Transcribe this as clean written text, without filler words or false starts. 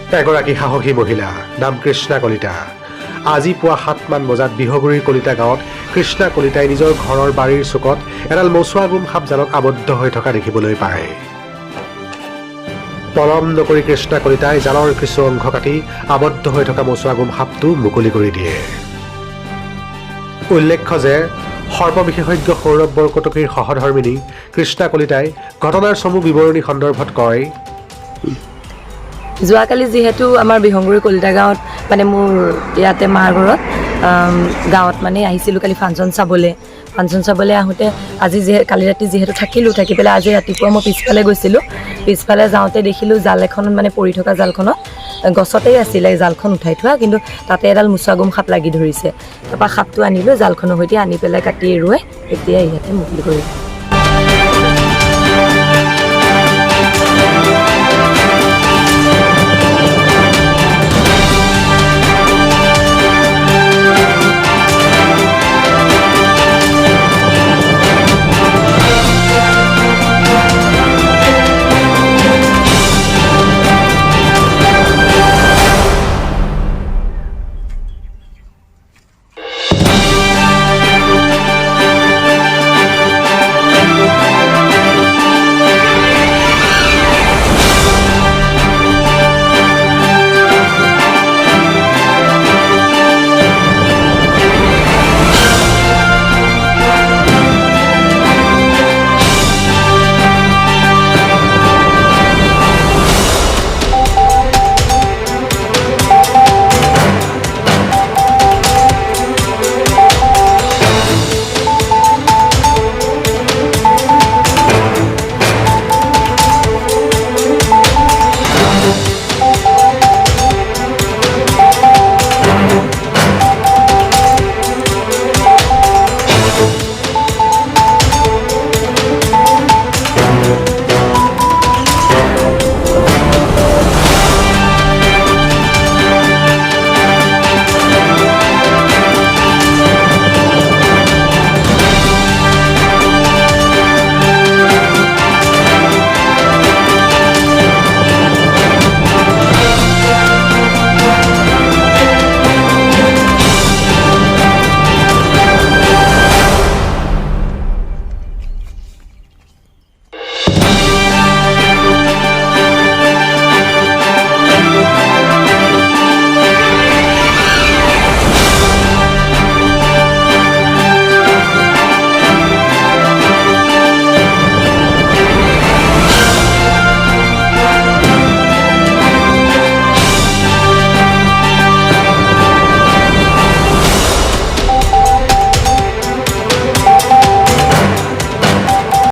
এগৰাকী সাহসী মহিলা নাম কৃষ্ণা কলিতা। আজি পুৱা 7মান বজাত বিহগুৰিৰ কলিতা গাঁৱত কৃষ্ণা কলিতাই নিজৰ ঘৰৰ বাৰীৰ চুকত এডাল মচুৱাগুম সাপ জালত আবদ্ধ হৈ থকা দেখিবলৈ পায়। পলম নকৰি কৃষ্ণা কলিতাই জালৰ কিছু অংশ কাটি আবদ্ধ হৈ থকা মচুৱাগুম সাপটো মুকলি কৰি দিয়ে। উল্লেখ্য যে সৰ্প বিশেষজ্ঞ সৌৰভ বৰকটকীৰ সহধৰ্মিনী কৃষ্ণা কলিতাই ঘটনাৰ চমু বিৱৰণী সন্দৰ্ভত কয়, যোৱাকালি যিহেতু আমাৰ বিহগুৰি কলিতা গাঁৱত মানে মোৰ ইয়াতে মাৰ ঘৰত গাঁৱত মানে আহিছিলোঁ কালি ফাংচন চাবলৈ আহোঁতে আজি কালি ৰাতি যিহেতু থাকি পেলাই আজি ৰাতিপুৱা মই পিছফালে গৈছিলোঁ। পিছফালে যাওঁতে দেখিলোঁ জাল এখনত মানে পৰি থকা জালখনত গছতেই আছিলে জালখন উঠাই থোৱা, কিন্তু তাতে এডাল মচুৱাগুম সাপ লাগি ধৰিছে। তাৰপৰা সাপটো আনিলোঁ জালখনৰ সৈতে আনি পেলাই কাটি এৰুৱাই এতিয়া ইয়াতে মুকলি কৰিলোঁ।